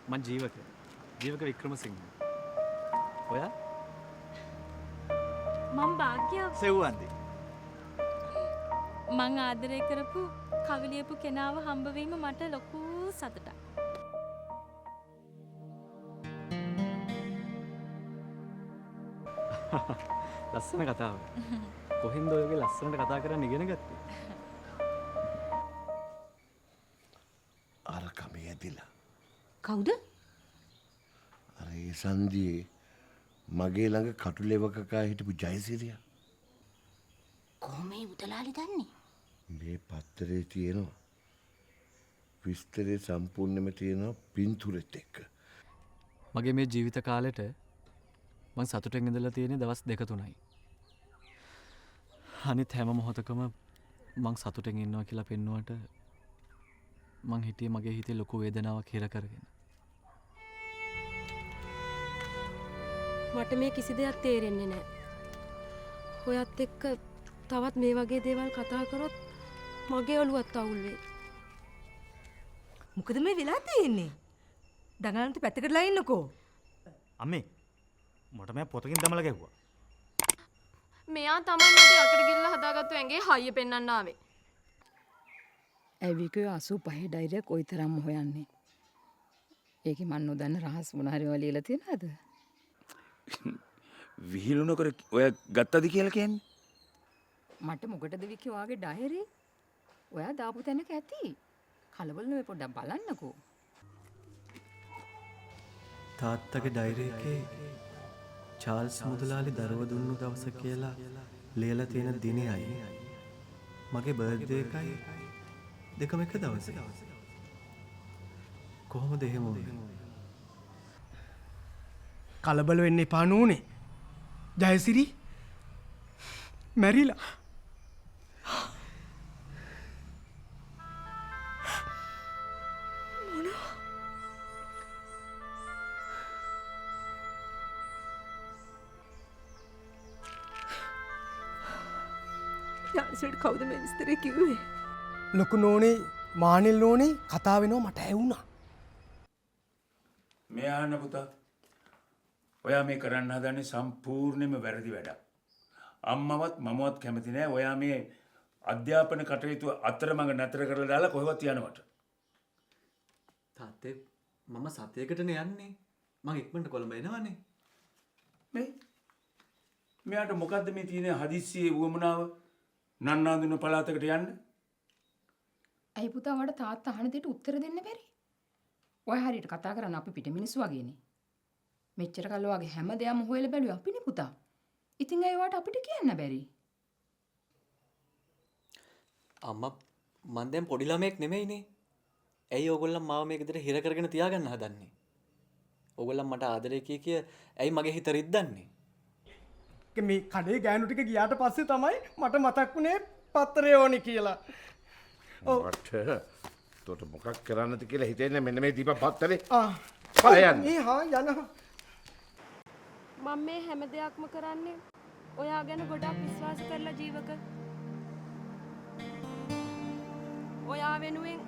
මං ජීවක වික්‍රමසිංහ. ඔයා? මම භාග්‍ය. සෙව්වන්දි. මං ආදරය කරපු කවි ලියපු කෙනාව හම්බ වීම මට ලොකු සතුටක්. ලස්සන කතාව. කොහෙන්ද ඔයගේ ලස්සනට කතා කරන්න ඉගෙන ගත්තේ? අර කමේ ඇදිලා. කවුද? අර ඒ සන්දියේ මගේ ළඟ කටුලෙවකකා හිටපු ජයසිරියා. කොහොම මේ උදලාලි දන්නේ? මේ පත්තරේ තියෙනවා. විස්තරේ සම්පූර්ණයෙන්ම තියෙනවා පින්තූරෙත් එක්ක. මගේ මේ ජීවිත කාලෙට මං සතුටෙන් ඉඳලා තියෙන්නේ දවස් 2-3යි. අනිත් හැම මොහොතකම මං සතුටෙන් ඉන්නවා කියලා පෙන්නුවට මං හිටියේ මගේ හිතේ ලොකු වේදනාවක් හිර කරගෙන. මට මේ කිසි දෙයක් තේරෙන්නේ නැහැ. ඔයත් එක්ක තවත් මේ වගේ දේවල් කතා කරොත් මගේ ඔළුවත් අවුල් වෙයි. මොකද මේ වෙලා තියෙන්නේ? දඟලන්ට පැත්තකටලා ඉන්නකෝ. අම්මේ මට මම පොතකින් දමලා ගැහුවා. මෙයා තමයි මට යකට ගිල්ල හදාගත්තු ඇඟේ හයිය පෙන්වන්න ආවේ. ඇවිකෝ 85 ඩයිරියක් ওই තරම්ම හොයන්නේ. ඒකේ මන් නොදන්න රහස් මොන හරි ඔය ලියලා තියනවද? විහිළුනකර ඔය ගත්තද කියලා කියන්නේ? මට මොකටද විකි ඔයාගේ ඩයරි? ඔයා දාපු තැනක ඇති. කලබල නෙවෙයි පොඩ්ඩක් බලන්නකෝ. තාත්තගේ ඩයරි එකේ චාල්ස් මුදලාලි දරුව දුන්නු දවස කියලා ලියලා තියෙන දිනයයි මගේ බර්ත්ඩේ එකයි දෙකම එක දවසේ. කොහොමද එහෙම වුනේ? කලබල වෙන්න එපා නෝනේ. ජයසිරි මැරිලා. යාසිට කවුද මේ විස්තරේ කිව්වේ? ලොකු නෝනේ මානෙල් නෝනේ කතා වෙනවා මට ඇහුණා. මේ ආන්න පුතා. ඔයා මේ කරන්න හදන්නේ සම්පූර්ණයෙන්ම වැරදි වැඩක්. අම්මවත් මමවත් කැමති නෑ ඔයා මේ අධ්‍යාපන කටයුතු අතරමඟ නතර කරලා දාලා කොහෙවත් යනවට. තාත්තේ මම සතියකටනේ යන්නේ. මං ඉක්මනට කොළඹ එනවනේ. මේ මෙයාට මොකද්ද මේ තියෙන හදිස්සියේ වුවමනාව නන්නාඳුන පළාතකට යන්න? ඇයි පුතා වඩ තාත්තා අහන දෙයට උත්තර දෙන්න බැරි? ඔය හරියට කතා කරන අපි පිට මිනිස්සු වගේනේ. මෙච්චර කල් ඔයගේ හැම දෙයක්ම හොයලා බැලුවේ අපිනේ පුතා. ඉතින් ඒ වට අපිට කියන්න බැරි. අම්මා මං දැන් පොඩි ළමෙක් නෙමෙයිනේ. ඇයි ඕගොල්ලන් මාව මේ ගෙදර හිර කරගෙන තියාගන්න හදන්නේ? ඕගොල්ලන් මට ආදරේ කිය ඇයි මගේ හිත රිද්දන්නේ? මේ කඩේ ගෑනු ටික ගියාට පස්සේ තමයි මට මතක් වුණේ පත්තරේ ඕනි කියලා. මට තොට මොකක් කරන්නද කියලා හිතෙන්නේ මෙන්න මේ දීප පත්තරේ. මේ හා යනවා. මම මේ හැම දෙයක්ම කරන්නේ ඔයා ගැන ගොඩක් විශ්වාස කරලා ජීවක. ඔයා වෙනුවෙන්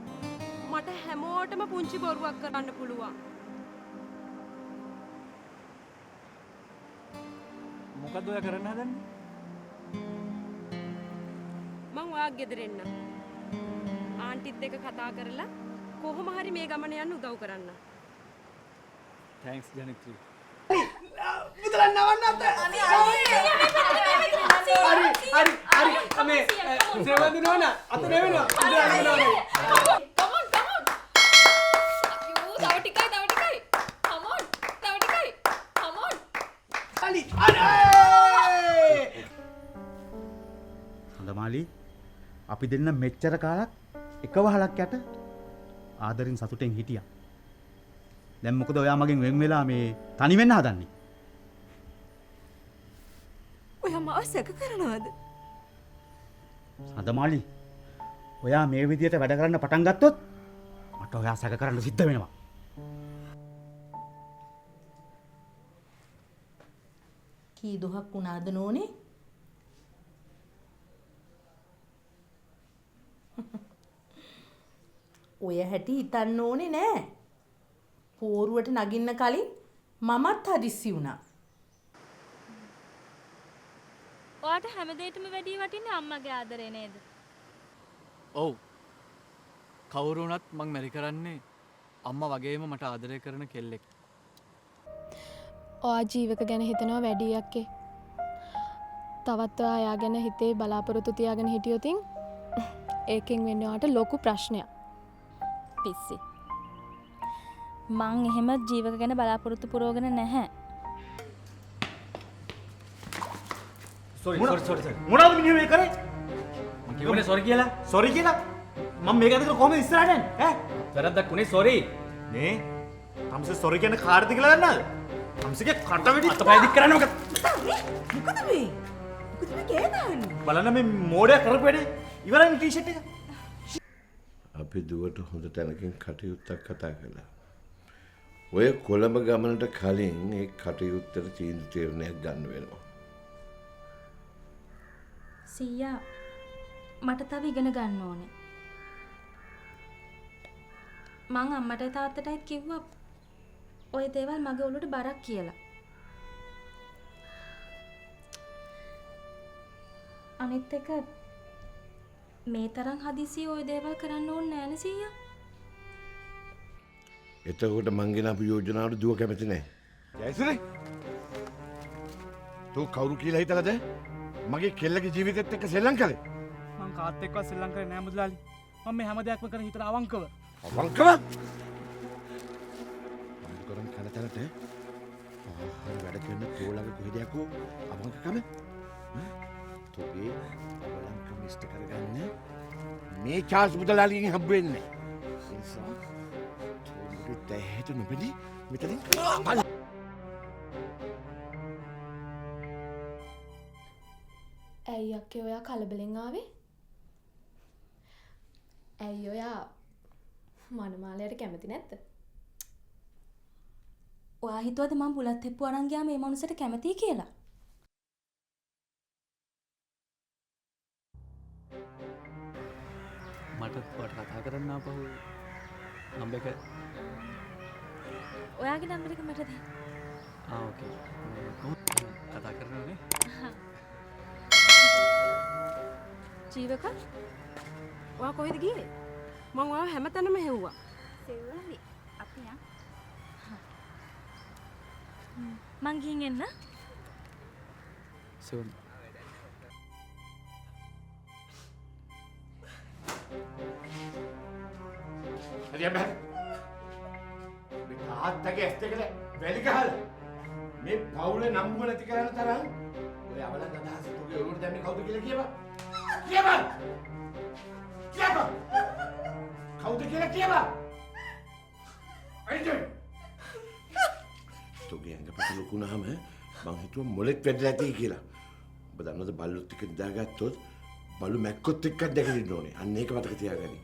මට හැමෝටම පුංචි බොරුවක් කරන්න පුළුවන්. මොකද්ද ඔයා කරන්න හදන්නේ? මං ඔයා ගෙදර එන්න. ආන්ටිත් එක්ක කතා කරලා කොහොම හරි මේ ගමන යන්න උදව් කරන්න. තෑන්ක්ස් ජනිත්‍රි. මුදලන් නවන්නත්. හරි මේ සේවන්දි නෝනා අත නෙවෙනවා. හොඳමාලි අපි දෙන්න මෙච්චර කාලක් එක වහලක් යට ආදරින් සතුටෙන් හිටියා. දැන් මොකද ඔයා මගෙන් වෙන් වෙලා මේ තනි වෙන්න හදන්නේ? ඔයා මාව සැක කරනවද? හොඳමාලි ඔයා මේ විදියට වැඩ කරන්න පටන් ගත්තොත් මට ඔයා සැක කරන්න සිද්ධ වෙනවා. කී දොහක් වුණාද නෝනේ? ඔය හැටි හිතන්න ඕනේ නෑ. පෝරුවට නගින්න කලින් මමත් හදිස්සි වුණා. ඔයාට හැමදේටම වැඩිය වටින්නේ අම්මගේ ආදරේ නේද? ඔව්. කවුරු වුණත් මං මැරි කරන්නේ අම්මා වගේම මට ආදරය කරන කෙල්ලෙක්. ඔයා ජීවක ගැන හිතනවා වැඩි යක්කේ. තවත් ඔයා එයා ගැන හිතේ බලාපොරොත්තු තියාගෙන හිටියොතින් ඒකෙන් වෙන්නේ ඔයාට ලොකු ප්‍රශ්නයක්. පිස්සි. මං එහෙම ජීවක ගැන බලාපොරොත්තු පුරවගෙන නැහැ. සෝරි මොනවද මිනිහ මේ කරේ? මං කිව්වනේ සෝරි කියලා. සෝරි කියලා? මම මේක අදට කොහොමද ඉස්සරහට යන්නේ? ඈ? වැරද්දක් උනේ සෝරි. නේ? තමසේ සෝරි කියන්නේ කාටද කියලා දන්නවද? තමසේගේ කට වෙඩි අතපය දික් කරන්න මොකද? මොකද මේ? මොකද මේ කේදාන්නේ? බලන්න මේ මෝඩය කරපු වැඩේ. ඉවරයි මේ ටී-ෂර්ට් එක. අපි දුවට හොඳ තැනකින් කටයුත්තක් කතා කළා. ඔය කොළඹ ගමනට කලින් ඒ කටයුත්තට තීරණයක් ගන්න වෙනවා. සීයා මට තව ඉගෙන ගන්න ඕනේ. මං අම්මට තාත්තටයි කිව්වා ඔය දේවල් මගේ ඔළුවට බරක් කියලා. අනිත් එක මේ තරම් හදිසියෙ ওই දේවල් කරන්න ඕනේ නෑනේ සීයා. එතකොට මං ගෙන අපේ යෝජනාවට දුව කැමති නැහැ. ජයසුරේ. තෝ කවුරු කියලා හිතලාද? මගේ කෙල්ලගේ ජීවිතෙත් එක්ක සෙල්ලම් කළේ. මං කාත් එක්කවත් සෙල්ලම් කරේ නෑ මුදලාලි. මම මේ හැම දෙයක්ම කරන හිතන අවංකව. අවංකව? අමුතු කරන් කන තැනට හරි වැඩ කරන තෝලගේ කොහෙද යකෝ අවංකකම? තෝගේ අවංකම ඉෂ්ට කරගන්න මේ චාස් මුදලාලිගෙන් හම්බ වෙන්නේ. ඒ නිසා තෝලගේ තැහෙට නොබෙලි මෙතනින් පල. ඇයි අක්කේ ඔයා කලබලෙන් ආවේ? ඇයි ඔයා මනමාලයට කැමති නැද්ද? ඔයා හිතුවද මං බුලත් හෙප්පු අරන් ගියාම මේ මනුස්සයට කැමතියි කියලා? මට ඔයාට කතා කරන්න ආපහු නම්බර් එක. ඔයාගේ නම්බර එක මට දෙන්න. ඕකේ. කතා කරනවනේ. ජීවක ඔයා කොහෙද ගියේ? මං ඔයාව හැමතැනම හෙව්වා. සෙව්වාලි අපි යන්. මං ගිහින් එන්න. සෝන්. හරි යන්න. මේ තාත්තගේ ඇස් දෙකල වැලි ගහලා මේ පවුලේ නම්බුව නැති කරන්න තරම් ඔය අවලන් අදහස තුගේ ඔළුවට දැම්මේ කවුද කියලා කියපන්. කියපන්. කියපන්. කවුද කියලා කියපන්. අයිජේ. තුගේ ඇඟපත ලොකුනහම මං හිතුවා මොලෙත් වැදලා ඇති කියලා. ඔබ දන්නවද බල්ලොත් එක්ක නිදාගත්තොත් බලු මැක්කොත් එක්ක දැකලින්න ඕනේ. අන්න ඒක මතක තියාගන්න.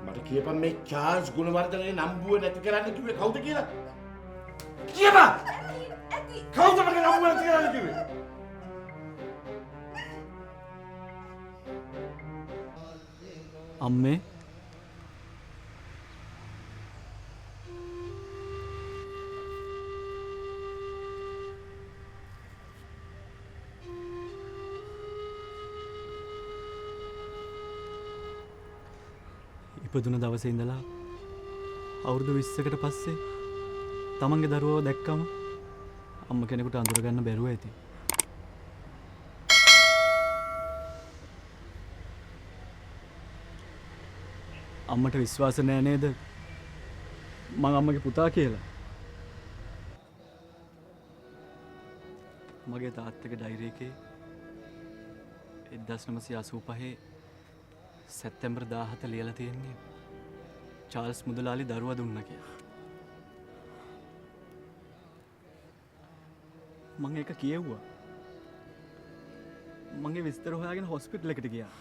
මට කියපන් මේ චාල්ස් ගුණවර්ධනගේ නම්බුව නැති කරන්න කිව්වේ කවුද කියලා? කියපන්. කවුද මගේ නම්බුව නැති කරන්න කිව්වේ? අම්මේ ඉපදුන දවසේ ඉඳලා අවුරුදු 20කට පස්සේ තමන්ගේ දරුවව දැක්කම අම්ම කෙනෙකුට අඳුරගන්න බැරුව ඇති. අම්මට විශ්වාස නෑ නේද මං අම්මගේ පුතා කියලා? මගේ තාත්තගේ ඩයිරි එකේ 1985 සැප්තැම්බර් 17 ලියලා තියෙන්නේ චාල්ස් මුදලාලි දරුවා දුන්නා කියලා. මම ඒක කියෙව්වා. මගේ විස්තර හොයාගෙන හොස්පිටල් එකට ගියා.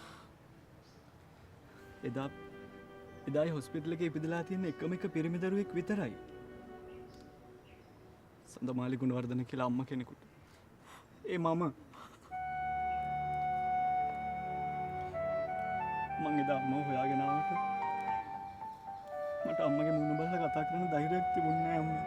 එදායි හොස්පිටල් එකේ ඉපදලා තියෙන එකම එක පිරිමි දරුවෙක් විතරයි. සඳමාලි ගුණවර්ධන කියලා අම්මා කෙනෙකුට. මම මං එදා අම්මව හොයාගෙන ආවට මට අම්මගේ මුණ බලලා කතා කරන්න ධෛර්යයක් තිබුණේ නැහැ අම්මේ.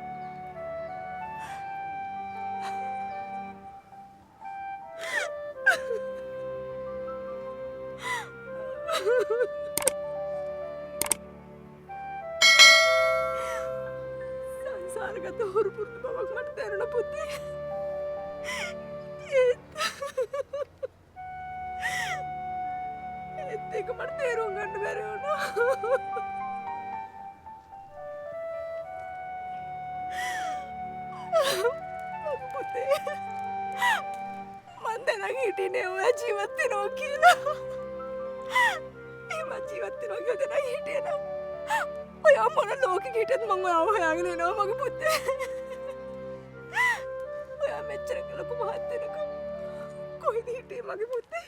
සංසාරගත හොරු පුරුදු බවක් මට දැනුණ පුතේ. ඒත් ඒක මට තේරුම් ගන්න බැරි වුණා. පුතේ මන් දැනන් හිටියේ ඔයා ජීවත් වෙනවා කියලා. එහෙම ජීවත් වෙනවා කියලා දැනන් හිටියේ නම් ඔයා මොන ලෝකෙක හිටියත් මම ඔයාව හොයාගෙන එනවා මගේ පුතේ. ඔයා මෙච්චර ලොකු මහත් වෙනකම් කොහෙද හිටියේ මගේ පුතේ?